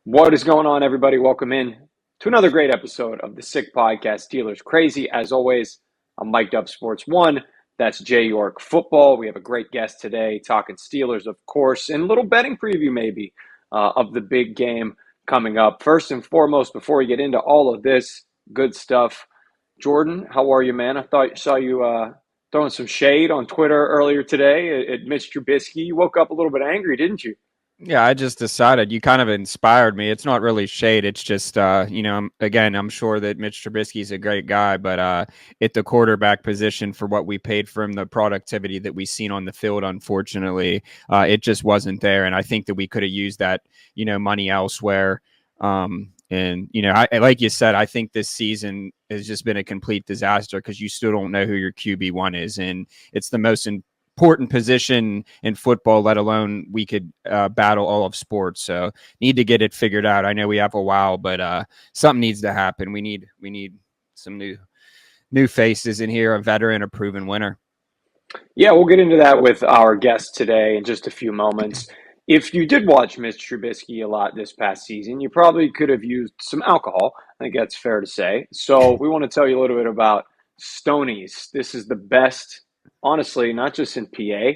What is going on, everybody? Welcome in to another great episode of the Sick Podcast, Steelers Crazy. As always, I'm Mic'd Up Sports One. That's Jay York Football. We have a great guest today, talking Steelers, of course, and a little betting preview maybe of the big game coming up. First and foremost, before we get into all of this good stuff, Jordan, how are you, man? Saw you throwing some shade on Twitter earlier today at Mitch Trubisky. You woke up a little bit angry, didn't you? Yeah, I just decided you kind of inspired me. It's not really shade. It's just, I'm sure that Mitch Trubisky is a great guy, but at the quarterback position for what we paid for him, the productivity that we seen on the field, unfortunately, it just wasn't there. And I think that we could have used that, money elsewhere. Like you said, I think this season has just been a complete disaster because you still don't know who your QB1 is. And it's the most important position in football, let alone we could battle all of sports. So need to get it figured out. I know we have a while, but something needs to happen. We need some new faces in here, a veteran, a proven winner. Yeah, we'll get into that with our guest today in just a few moments. If you did watch Mitch Trubisky a lot this past season, you probably could have used some alcohol. I think that's fair to say. So we want to tell you a little bit about Stoney's. This is the best, honestly, not just in PA,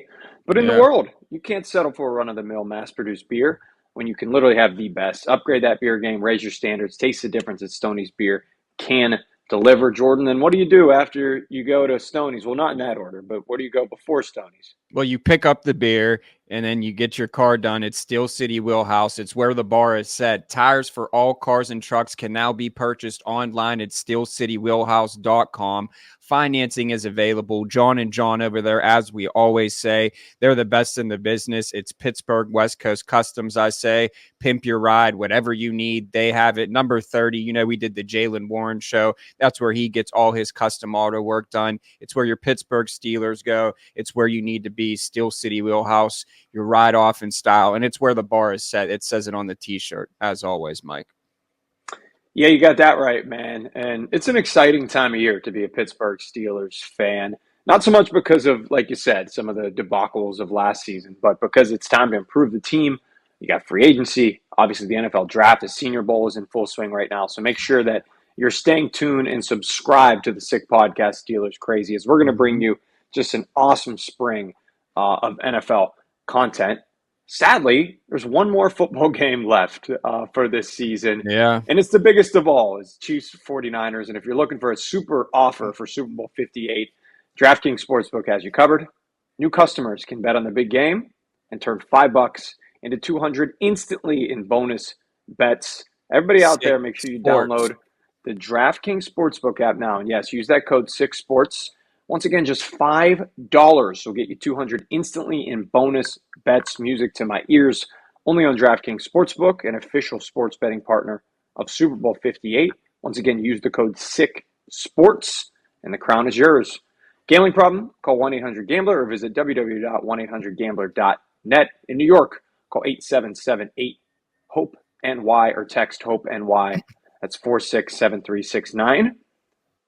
but in the world. You can't settle for a run-of-the-mill mass-produced beer when you can literally have the best. Upgrade that beer game, raise your standards, taste the difference that Stoney's beer can deliver. Jordan, then what do you do after you go to Stoney's? Well, not in that order, but where do you go before Stoney's? Well, you pick up the beer and then you get your car done. It's still City Wheelhouse. It's where the bar is set. Tires for all cars and trucks can now be purchased online at stillcitywheelhouse.com. Financing is available. John and John over there, as we always say, they're the best in the business. It's Pittsburgh West Coast Customs, I say. Pimp your ride, whatever you need, they have it. Number 30, we did the Jaylen Warren show. That's where he gets all his custom auto work done. It's where your Pittsburgh Steelers go. It's where you need to be. Still City Wheelhouse, your ride off in style, and it's where the bar is set. It says it on the t-shirt, as always, Mike. Yeah, you got that right, man. And it's an exciting time of year to be a Pittsburgh Steelers fan. Not so much because of, like you said, some of the debacles of last season, but because it's time to improve the team. You got free agency. Obviously, the NFL draft, the Senior Bowl is in full swing right now. So make sure that you're staying tuned and subscribe to the Sick Podcast Steelers Crazy, as we're going to bring you just an awesome spring of NFL content. Sadly, there's one more football game left for this season. Yeah. And it's the biggest of all. It's Chiefs 49ers. And if you're looking for a super offer for Super Bowl 58, DraftKings Sportsbook has you covered. New customers can bet on the big game and turn $5 into 200 instantly in bonus bets. Everybody out there, make sure you download the DraftKings Sportsbook app now. And yes, use that code 6sports. Once again, just $5 will get you 200 instantly in bonus bets. Music to my ears. Only on DraftKings Sportsbook, an official sports betting partner of Super Bowl 58. Once again, use the code SICKSPORTS, and the crown is yours. Gambling problem? Call 1-800-GAMBLER or visit www.1800gambler.net. In New York, call 877-8-HOPE-NY or text HOPE-NY. That's 467369.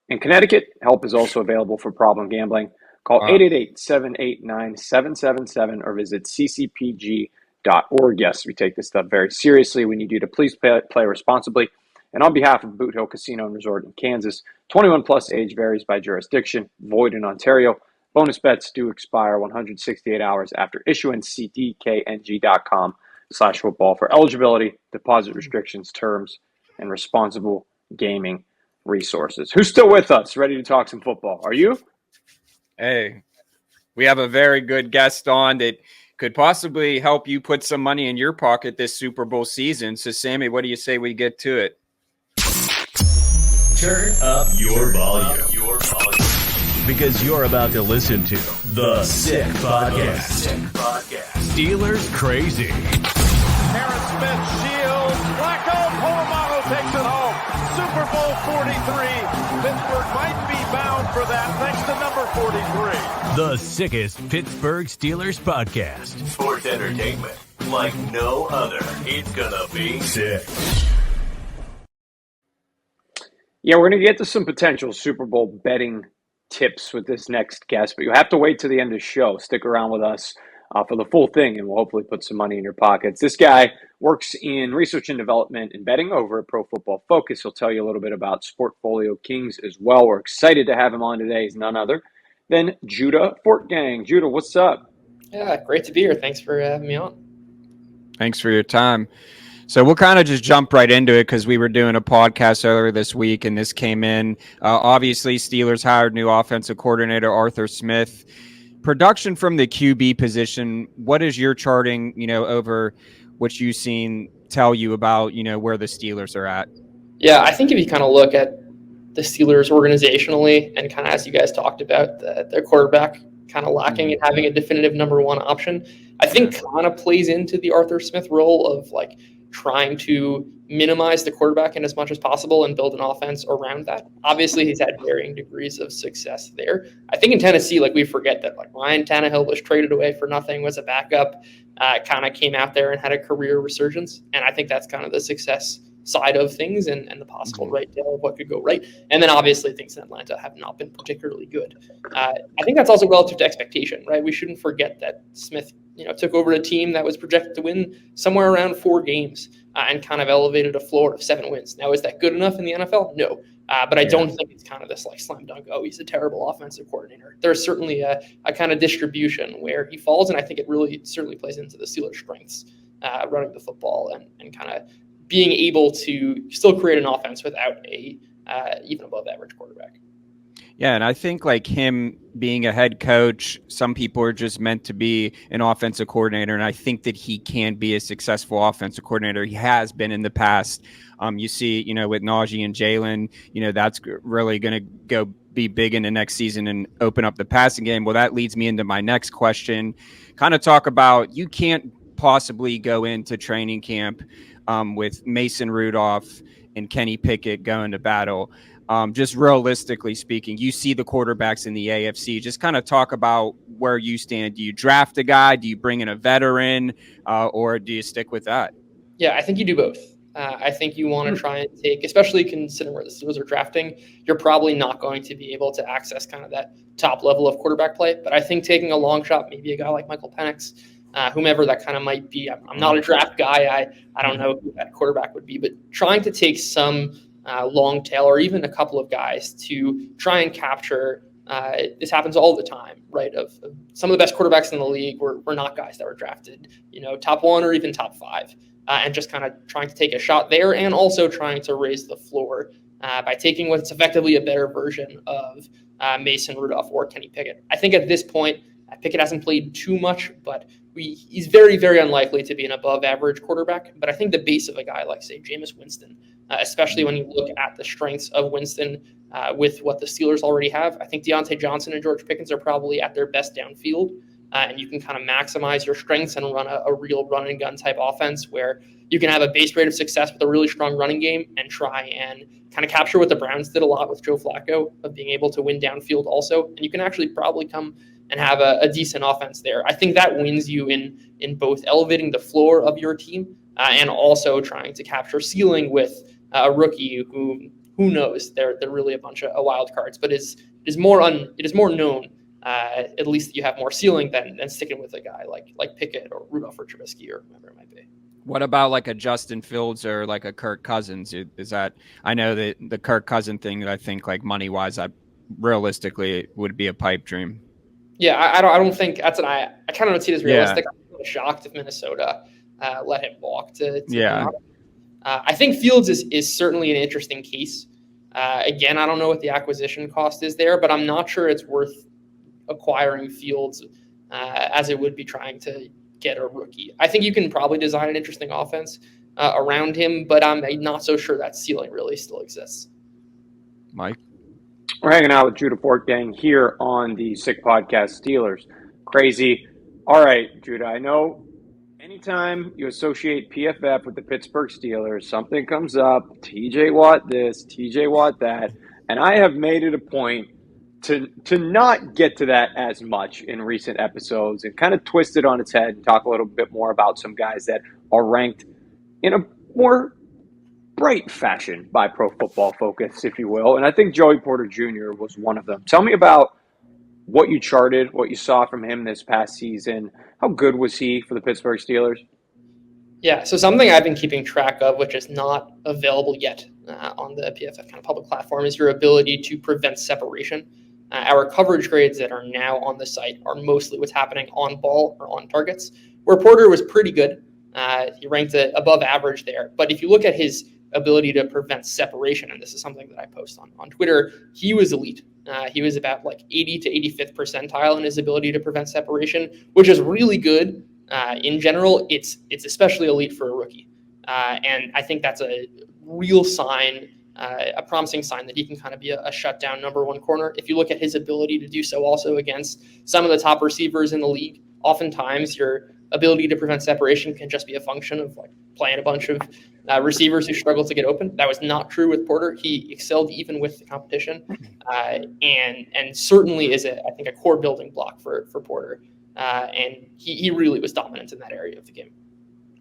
In Connecticut, help is also available for problem gambling. Call 888-789-7777 or visit ccpg.org. Yes, we take this stuff very seriously. We need you to please play responsibly. And on behalf of Boot Hill Casino and Resort in Kansas, 21 plus age varies by jurisdiction, void in Ontario. Bonus bets do expire 168 hours after issuance. cdkng.com/football for eligibility, deposit restrictions, terms, and responsible gaming resources. Who's still with us, ready to talk some football? Are you? Hey, we have a very good guest on that could possibly help you put some money in your pocket this Super Bowl season. So, Sammy, what do you say we get to it? Turn up your volume. Because you're about to listen to The Sick Podcast. Steelers Crazy. Harris Smith shields. Flacco Polamalu takes it home. Super Bowl 43. Pittsburgh might be bound for that thanks to number 43. The sickest Pittsburgh Steelers podcast. Sports entertainment like no other. It's gonna be sick. Yeah, we're going to get to some potential Super Bowl betting tips with this next guest, but you have to wait to the end of the show. Stick around with us. for the full thing, and we'll hopefully put some money in your pockets. This guy works in research and development and betting over at Pro Football Focus. He'll tell you a little bit about Sportfolio Kings as well. We're excited to have him on today. He's none other than Judah Fortgang. Judah, what's up? Yeah, great to be here. Thanks for having me on. Thanks for your time. So we'll kind of just jump right into it because we were doing a podcast earlier this week and this came in. Obviously, Steelers hired new offensive coordinator Arthur Smith. Production from the QB position, what is your charting, over what you've seen tell you about, where the Steelers are at? Yeah, I think if you kind of look at the Steelers organizationally and kind of as you guys talked about, their quarterback kind of lacking and having a definitive number one option, I think kind of plays into the Arthur Smith role of like trying to minimize the quarterback in as much as possible and build an offense around that. Obviously, he's had varying degrees of success there. I think in Tennessee, like we forget that like Ryan Tannehill was traded away for nothing, was a backup, kind of came out there and had a career resurgence. And I think that's kind of the success side of things and the possible right tail of what could go right. And then obviously things in Atlanta have not been particularly good. I think that's also relative to expectation, right? We shouldn't forget that Smith, took over a team that was projected to win somewhere around 4 games and kind of elevated a floor of 7 wins. Now, is that good enough in the NFL? No. But I don't think it's kind of this like slam dunk, oh, he's a terrible offensive coordinator. There's certainly a kind of distribution where he falls, and I think it really certainly plays into the Steelers' strengths, running the football and kind of being able to still create an offense without a even above average quarterback. Yeah, and I think like him being a head coach, some people are just meant to be an offensive coordinator, and I think that he can be a successful offensive coordinator. He has been in the past. You see, with Najee and Jalen, that's really going to go be big in the next season and open up the passing game. Well, that leads me into my next question. Kind of talk about you can't possibly go into training camp with Mason Rudolph and Kenny Pickett going to battle. Just realistically speaking, you see the quarterbacks in the AFC. Just kind of talk about where you stand. Do you draft a guy? Do you bring in a veteran? Or do you stick with that? Yeah, I think you do both. I think you want to try and take, especially considering where the Steelers are drafting, you're probably not going to be able to access kind of that top level of quarterback play. But I think taking a long shot, maybe a guy like Michael Penix, whomever that kind of might be. I'm not a draft guy. I don't know who that quarterback would be, but trying to take some long tail or even a couple of guys to try and capture. This happens all the time, right? Of some of the best quarterbacks in the league were not guys that were drafted, top 1 or even top 5, and just kind of trying to take a shot there and also trying to raise the floor by taking what's effectively a better version of Mason Rudolph or Kenny Pickett. I think at this point, Pickett hasn't played too much, but he's very, very unlikely to be an above-average quarterback. But I think the base of a guy like, say, Jameis Winston, especially when you look at the strengths of Winston with what the Steelers already have, I think Deontay Johnson and George Pickens are probably at their best downfield. And you can kind of maximize your strengths and run a real run-and-gun type offense where you can have a base rate of success with a really strong running game and try and kind of capture what the Browns did a lot with Joe Flacco of being able to win downfield also. And you can actually probably come and have a decent offense there. I think that wins you in both elevating the floor of your team and also trying to capture ceiling with a rookie who knows they're really a bunch of wild cards, but it is more known. At least you have more ceiling than sticking with a guy like Pickett or Rudolph or Trubisky or whoever it might be. What about like a Justin Fields or like a Kirk Cousins? Is that, I know that the Kirk Cousins thing, I think like money wise, realistically it would be a pipe dream. Yeah, I don't think that's I kind of don't see it as realistic. Yeah. I'm shocked if Minnesota let him walk to yeah. I think Fields is certainly an interesting case. Again, I don't know what the acquisition cost is there, but I'm not sure it's worth acquiring Fields as it would be trying to get a rookie. I think you can probably design an interesting offense around him, but I'm not so sure that ceiling really still exists. Mike? We're hanging out with Judah Fortgang here on the Sick Podcast Steelers. Crazy. All right, Judah, I know anytime you associate PFF with the Pittsburgh Steelers, something comes up, TJ Watt this, TJ Watt that, and I have made it a point to not get to that as much in recent episodes and kind of twist it on its head and talk a little bit more about some guys that are ranked in a more bright fashion by Pro Football Focus, if you will. And I think Joey Porter Jr. was one of them. Tell me about what you charted, what you saw from him this past season. How good was he for the Pittsburgh Steelers? Yeah, so something I've been keeping track of, which is not available yet on the PFF kind of public platform, is your ability to prevent separation. Our coverage grades that are now on the site are mostly what's happening on ball or on targets, where Porter was pretty good. He ranked above average there. But if you look at his ability to prevent separation, and this is something that I post on Twitter, he was elite. He was about like 80 to 85th percentile in his ability to prevent separation, which is really good. In general, it's especially elite for a rookie. And I think that's a real sign, a promising sign that he can kind of be a shutdown number one corner. If you look at his ability to do so also against some of the top receivers in the league, oftentimes your ability to prevent separation can just be a function of like playing a bunch of receivers who struggle to get open. That was not true with Porter. He excelled even with the competition, and certainly is I think a core building block for Porter. And he really was dominant in that area of the game.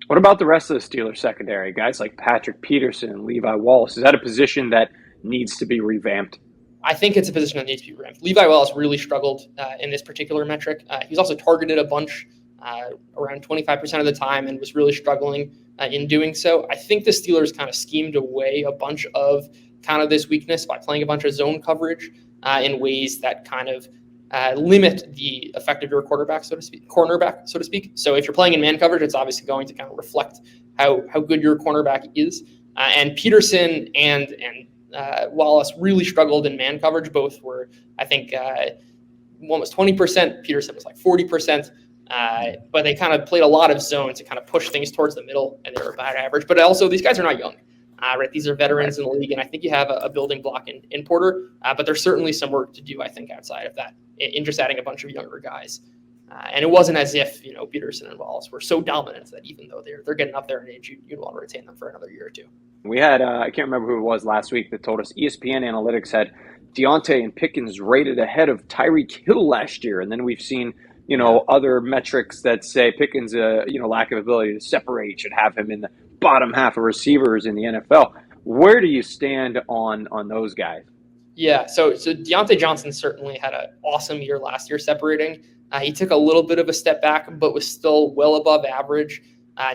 What about the rest of the Steelers secondary? Guys like Patrick Peterson and Levi Wallace. Is that a position that needs to be revamped? I think it's a position that needs to be revamped. Levi Wallace really struggled in this particular metric. He was also targeted a bunch, around 25% of the time, and was really struggling in doing so. I think the Steelers kind of schemed away a bunch of kind of this weakness by playing a bunch of zone coverage in ways that kind of limit the effect of your cornerback, so to speak. So if you're playing in man coverage, it's obviously going to kind of reflect how good your cornerback is. And Peterson and Wallace really struggled in man coverage. Both were, I think, one was 20%, Peterson was like 40%. But they kind of played a lot of zone to kind of push things towards the middle, and they were about average. But also, these guys are not young. Right, these are veterans in the league, and I think you have a building block in Porter. But there's certainly some work to do, I think, outside of that, in just adding a bunch of younger guys. And it wasn't as if Peterson and Wallace were so dominant that even though they're getting up there in age, you'd want to retain them for another year or two. We had I can't remember who it was last week that told us ESPN Analytics had Deontay and Pickens rated ahead of Tyreek Hill last year, and then we've seen other metrics that say Pickens' lack of ability to separate should have him in the bottom half of receivers in the NFL. Where do you stand on those guys? Yeah, so Deontay Johnson certainly had an awesome year last year separating. He took a little bit of a step back, but was still well above average.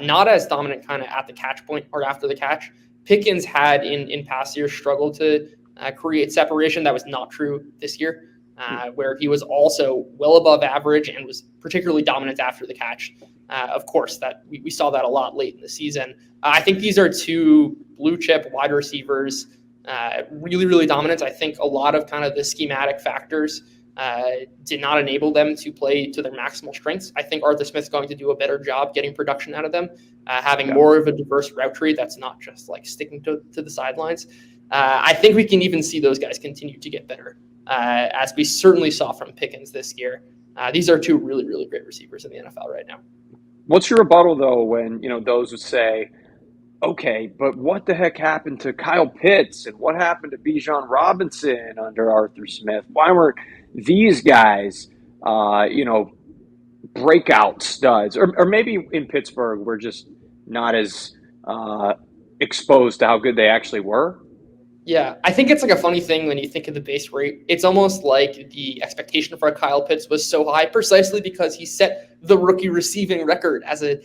Not as dominant kind of at the catch point or after the catch. Pickens had in past years struggled to create separation. That was not true this year. Where he was also well above average and was particularly dominant after the catch. Of course, that we saw that a lot late in the season. I think these are two blue chip wide receivers, really, really dominant. I think a lot of kind of the schematic factors did not enable them to play to their maximal strengths. I think Arthur Smith's going to do a better job getting production out of them, having more of a diverse route tree that's not just like sticking to the sidelines. I think we can even see those guys continue to get better. As we certainly saw from Pickens this year. These are two really, really great receivers in the NFL right now. What's your rebuttal, though, when those would say, okay, but what the heck happened to Kyle Pitts and what happened to Bijan Robinson under Arthur Smith? Why weren't these guys, breakout studs? Or maybe in Pittsburgh we're just not as exposed to how good they actually were? Yeah, I think it's like a funny thing when you think of the base rate. It's almost like the expectation for Kyle Pitts was so high precisely because he set the rookie receiving record as a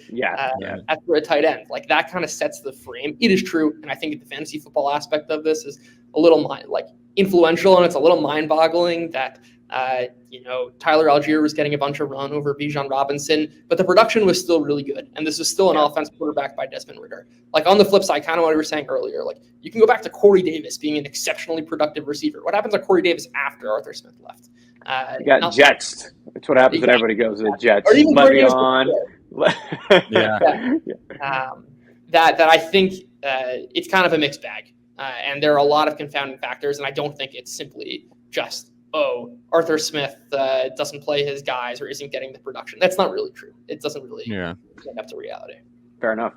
tight end. Like that kind of sets the frame. It is true, and I think the fantasy football aspect of this is a little influential, and it's a little mind-boggling that Tyler Algier was getting a bunch of run over Bijan Robinson, but the production was still really good. And this is still an offense quarterback by Desmond Ridder. Like on the flip side, kind of what we were saying earlier, like you can go back to Corey Davis being an exceptionally productive receiver. What happens to Corey Davis after Arthur Smith left? You got Jets. That's what happens when everybody goes to the Jets. Or even Let me on. That I think it's kind of a mixed bag. And there are a lot of confounding factors. And I don't think it's simply just, Arthur Smith doesn't play his guys or isn't getting the production. That's not really true. It doesn't really end up to reality. Fair enough.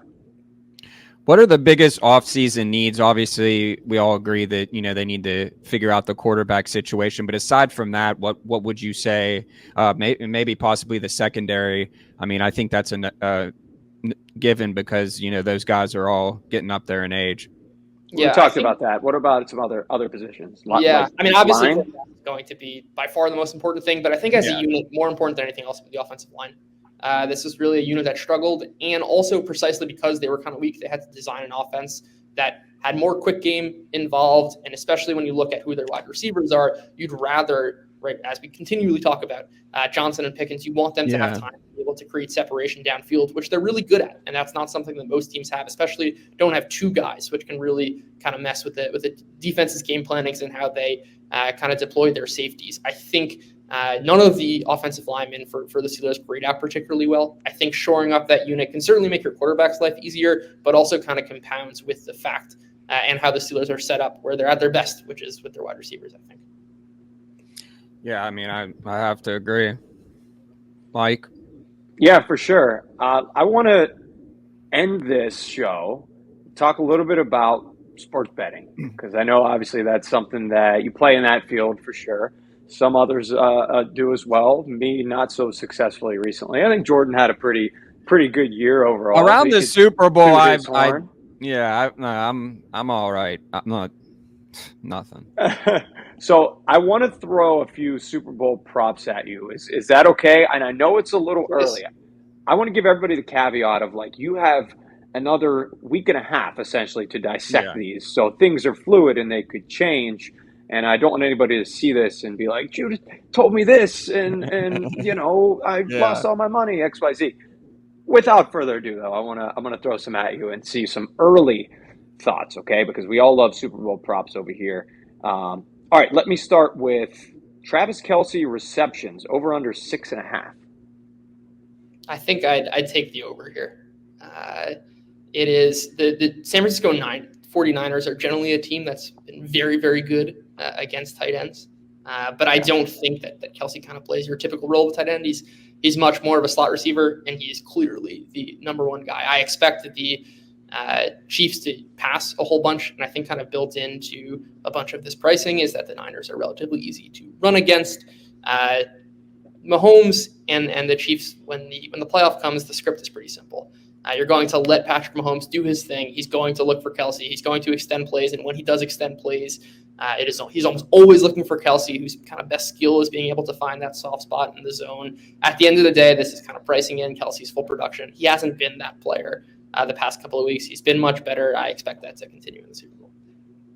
What are the biggest offseason needs? Obviously, we all agree that, they need to figure out the quarterback situation. But aside from that, what would you say, maybe possibly the secondary? I mean, I think that's a given because, those guys are all getting up there in age. We talked about that. What about some other positions? Yeah, I mean, obviously, line? quarterback is going to be by far the most important thing, but I think as a unit, more important than anything else, the offensive line. This is really a unit that struggled, and also precisely because they were kind of weak, they had to design an offense that had more quick game involved, and especially when you look at who their wide receivers are, you'd rather, right, as we continually talk about, Johnson and Pickens, you want them to have time to be able to create separation downfield, which they're really good at, and that's not something that most teams have, especially don't have two guys, which can really kind of mess with the defense's game plannings and how they kind of deploy their safeties. I think none of the offensive linemen for the Steelers grade out particularly well. I think shoring up that unit can certainly make your quarterback's life easier, but also kind of compounds with the fact and how the Steelers are set up where they're at their best, which is with their wide receivers, I think. Yeah, I mean, I have to agree. Mike? Yeah, for sure. I want to end this show, talk a little bit about sports betting, because I know obviously that's something that you play in that field for sure. Some others do as well. Me, not so successfully recently. I think Jordan had a pretty good year overall. Around the Super Bowl, I'm all right. I'm not nothing. So I want to throw a few Super Bowl props at you. Is that okay? And I know it's a little early. I want to give everybody the caveat of like you have another week and a half essentially to dissect these. So things are fluid and they could change. And I don't want anybody to see this and be like, Judith told me this and you know, I lost all my money, XYZ. Without further ado though, I'm gonna throw some at you and see some early thoughts, okay? Because we all love Super Bowl props over here. All right, let me start with Travis Kelce receptions over under 6.5. I think I'd take the over here. It is the San Francisco 49ers are generally a team that's been very, very good against tight ends. But I don't think that Kelce kind of plays your typical role of tight end. He's much more of a slot receiver, and he's clearly the number one guy. I expect that the Chiefs to pass a whole bunch, and I think kind of built into a bunch of this pricing is that the Niners are relatively easy to run against. Mahomes and the Chiefs, when the playoff comes, the script is pretty simple. You're going to let Patrick Mahomes do his thing. He's going to look for Kelce. He's going to extend plays, and when he does extend plays, he's almost always looking for Kelce, whose kind of best skill is being able to find that soft spot in the zone. At the end of the day, this is kind of pricing in Kelce's full production. He hasn't been that player the past couple of weeks. He's been much better. I expect that to continue in the Super Bowl.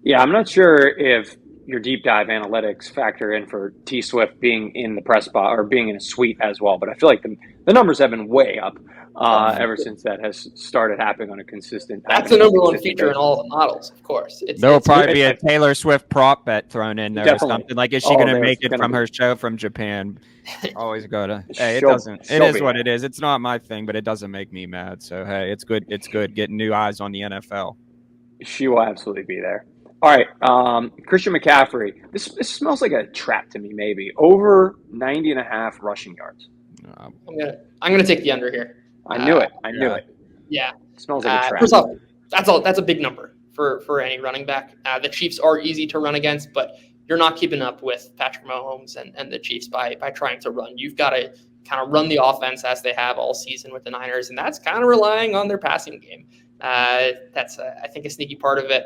Yeah, I'm not sure if your deep dive analytics factor in for T Swift being in the press spot or being in a suite as well, but I feel like the numbers have been way up ever since that has started happening on a consistent. That's the number one feature in all the models, of course. There'll probably be a Taylor Swift prop bet thrown in there or something. Like, is she going to make it from her show from Japan? Always go to. Hey, it doesn't. It is what it is. It's not my thing, but it doesn't make me mad. So hey, it's good. It's good getting new eyes on the NFL. She will absolutely be there. All right, Christian McCaffrey. This smells like a trap to me. Maybe over 90.5 rushing yards. I'm gonna take the under here. I knew it. I knew it. Yeah, it smells like a trap. First off, that's a big number for any running back. The Chiefs are easy to run against, but you're not keeping up with Patrick Mahomes and the Chiefs by trying to run. You've got to kind of run the offense as they have all season with the Niners, and that's kind of relying on their passing game. That's I think a sneaky part of it.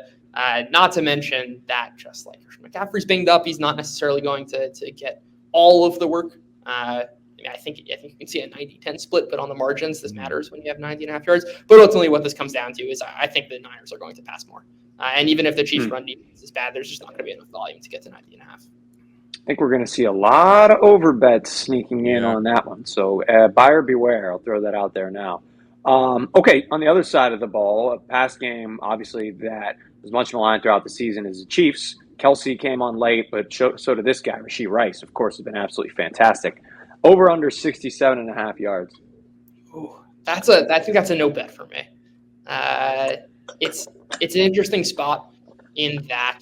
Not to mention that just like McCaffrey's banged up, he's not necessarily going to get all of the work. I think you can see a 90-10 split, but on the margins, this matters when you have 90.5 yards. But ultimately what this comes down to is I think the Niners are going to pass more. And even if the Chiefs run defense is bad, there's just not going to be enough volume to get to 90.5. I think we're going to see a lot of over bets sneaking in on that one. So buyer beware. I'll throw that out there now. Okay, on the other side of the ball, a pass game, obviously, that was much maligned throughout the season is the Chiefs. Kelce came on late, but so did this guy, Rashee Rice, of course, has been absolutely fantastic. Over under 67.5 yards. Ooh, I think that's a no bet for me. It's an interesting spot in that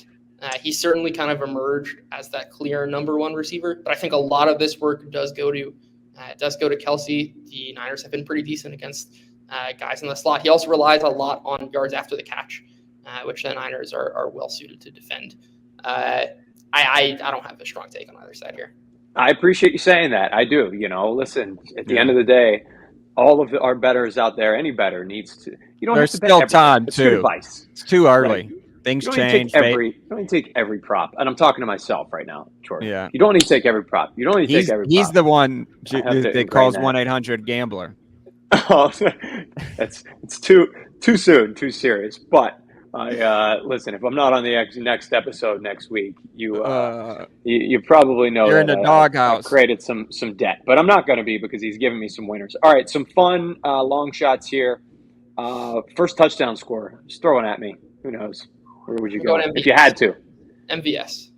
he's certainly kind of emerged as that clear number one receiver, but I think a lot of this work does go to Kelce. The Niners have been pretty decent against guys in the slot. He also relies a lot on yards after the catch, which the Niners are well suited to defend. I don't have a strong take on either side here. I appreciate you saying that. I do. Listen, at the end of the day, all of our bettors out there, any bettor needs to. You don't There's have to bet still everything. time it's too. Good advice. It's too early. Right. Things You don't need to change. take every prop. And I'm talking to myself right now, Jordan. Yeah. You don't need to take every prop. You don't need to take every prop. He's the one I have to that ingrain calls that. 1-800-GAMBLER. Oh, it's too soon, too serious. But listen, if I'm not on the next episode next week, you probably know You're in that the I've doghouse. created some debt. But I'm not going to be, because he's giving me some winners. All right, some fun long shots here. First touchdown score. Just throw one at me. Who knows? Where would you go if you had to? MVS.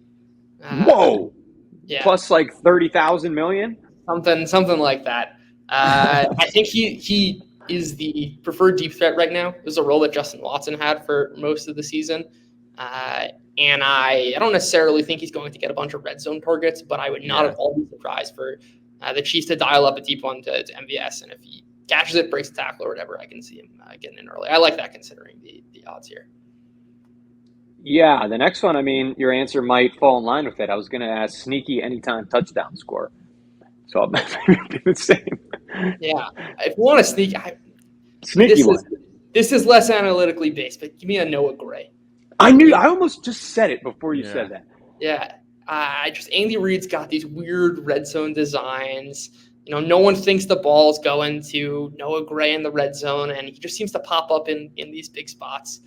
Whoa! Yeah. Plus like 30,000 million. Something like that. I think he is the preferred deep threat right now. It was a role that Justin Watson had for most of the season. And I don't necessarily think he's going to get a bunch of red zone targets, but I would not at all be surprised for the Chiefs to dial up a deep one to MVS. And if he catches it, breaks a tackle or whatever, I can see him getting in early. I like that considering the odds here. Yeah, the next one, I mean, your answer might fall in line with it. I was going to ask sneaky anytime touchdown score. So I'll maybe do the same. Yeah. If you want to sneak, sneaky one. This is less analytically based, but give me a Noah Gray. I almost just said it before you said that. Yeah. Andy Reid's got these weird red zone designs. No one thinks the ball's going to Noah Gray in the red zone, and he just seems to pop up in these big spots.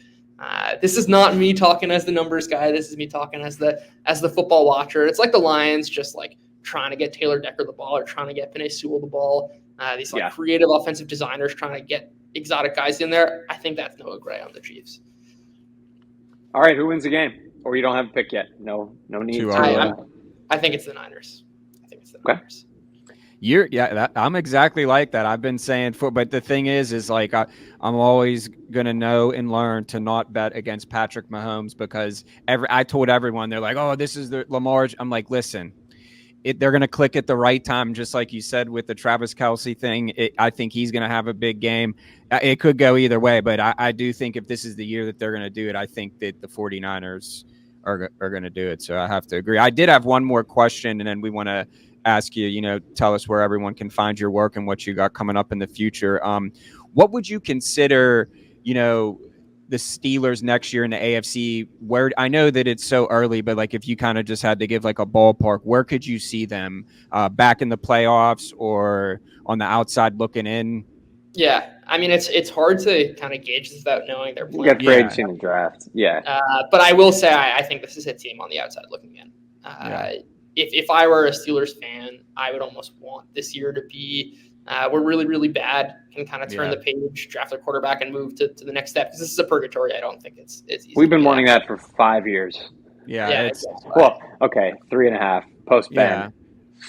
This is not me talking as the numbers guy. This is me talking as the football watcher. It's like the Lions just like trying to get Taylor Decker the ball or trying to get Penei Sewell the ball. These creative offensive designers trying to get exotic guys in there. I think that's Noah Gray on the Chiefs. All right, who wins the game? Or you don't have a pick yet? No need to. I think it's the Niners. Niners. I'm exactly like that. I've been saying but the thing is like I'm always gonna know and learn to not bet against Patrick Mahomes, because I told everyone, they're like, oh, this is the Lamar. I'm like, listen, they're gonna click at the right time, just like you said with the Travis Kelce thing. I think he's gonna have a big game. It could go either way, but I do think if this is the year that they're gonna do it, I think that the 49ers are gonna do it. So I have to agree. I did have one more question, and then we want to ask you, tell us where everyone can find your work and what you got coming up in the future. What would you consider, the Steelers next year in the AFC? Where I know that it's so early, but like if you kind of just had to give like a ballpark, where could you see them back in the playoffs or on the outside looking in? Yeah, I mean it's hard to kind of gauge this without knowing their plan. You got free agency in the draft. Yeah, but I will say I think this is a team on the outside looking in. If I were a Steelers fan, I would almost want this year to be we're really, really bad, can kind of turn the page, draft a quarterback, and move to the next step. Because this is a purgatory. I don't think it's easy. We've been wanting that for 5 years. Yeah. Well, okay, 3.5 post Ben,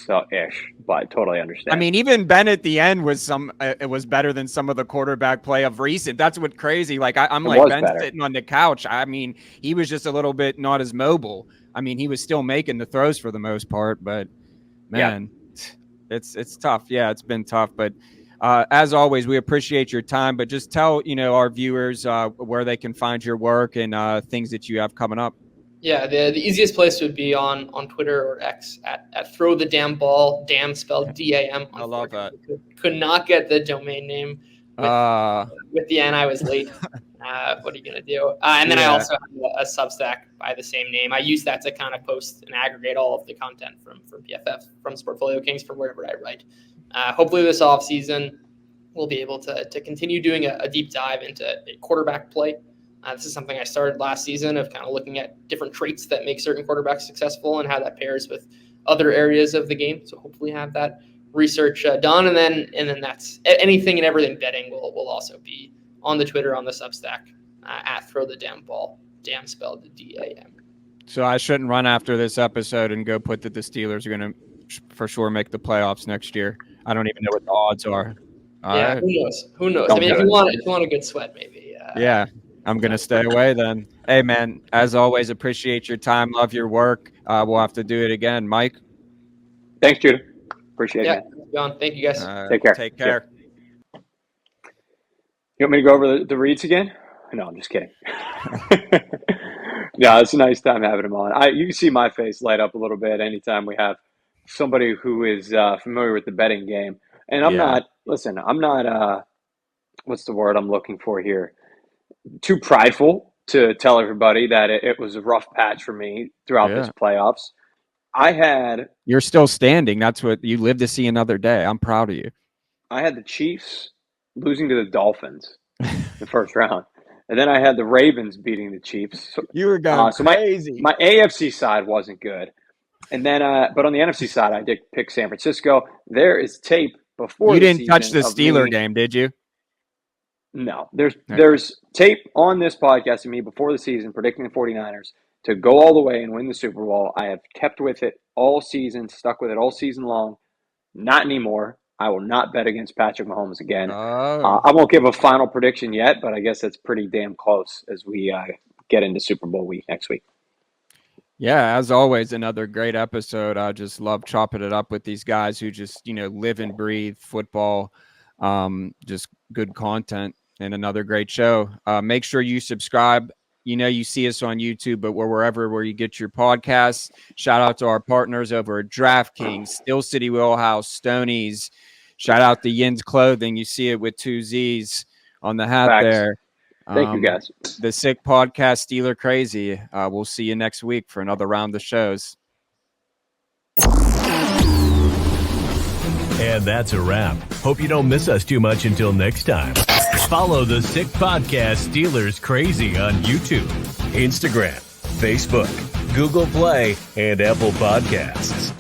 so ish, but totally understand. I mean, even Ben at the end was it was better than some of the quarterback play of recent. That's what's crazy. Like I'm like Ben's sitting on the couch. I mean, he was just a little bit not as mobile. I mean, he was still making the throws for the most part, but man, it's tough. Yeah, it's been tough. But as always, we appreciate your time. But just tell our viewers where they can find your work and things that you have coming up. Yeah, the easiest place would be on Twitter or X at throw the damn ball, damn spelled DAM. I love that. Could not get the domain name with the N. I was late. What are you going to do? And then I also have a Substack by the same name. I use that to kind of post and aggregate all of the content from PFF, from Sportfolio Kings, from wherever I write. Hopefully this offseason, we'll be able to continue doing a deep dive into a quarterback play. This is something I started last season of kind of looking at different traits that make certain quarterbacks successful and how that pairs with other areas of the game. So hopefully have that research done. And then that's anything and everything betting will also be on the Twitter, on the Substack, at throw the damn ball, damn spelled DAM. So I shouldn't run after this episode and go put that the Steelers are going to for sure make the playoffs next year. I don't even know what the odds are. Right. Who knows? I mean, if you want a good sweat, maybe. I'm going to stay away then. Hey, man, as always, appreciate your time. Love your work. We'll have to do it again. Mike? Thanks, Judah. Appreciate it. Yeah, John. Thank you, guys. Take care. Take care. You want me to go over the reads again? No, I'm just kidding. No, it's a nice time having him on. You see my face light up a little bit anytime we have somebody who is familiar with the betting game. And I'm not, what's the word I'm looking for here? Too prideful to tell everybody that it was a rough patch for me throughout this playoffs. You're still standing. That's what you live to see another day. I'm proud of you. I had the Chiefs losing to the Dolphins the first round. And then I had the Ravens beating the Chiefs. So, you were going crazy. My AFC side wasn't good. And then, but on the NFC side, I did pick San Francisco. There is tape before you the didn't season touch the Steeler game, did you? No. There's tape on this podcast of me before the season predicting the 49ers to go all the way and win the Super Bowl. I have kept with it all season, stuck with it all season long. Not anymore. I will not bet against Patrick Mahomes again. I won't give a final prediction yet, but I guess that's pretty damn close as we get into Super Bowl week next week. Yeah, as always, another great episode. I just love chopping it up with these guys who just, live and breathe football. Just good content and another great show. Make sure you subscribe. You see us on YouTube, but we're wherever where you get your podcasts. Shout out to our partners over at DraftKings, Steel City Wheelhouse, Stoney's. Shout out to Yin's Clothing. You see it with 2 Z's on the hat. Facts. There. Thank you, guys. The Sick Podcast, Steeler Crazy. We'll see you next week for another round of shows. And that's a wrap. Hope you don't miss us too much until next time. Follow the Sick Podcast Steelers Crazy on YouTube, Instagram, Facebook, Google Play, and Apple Podcasts.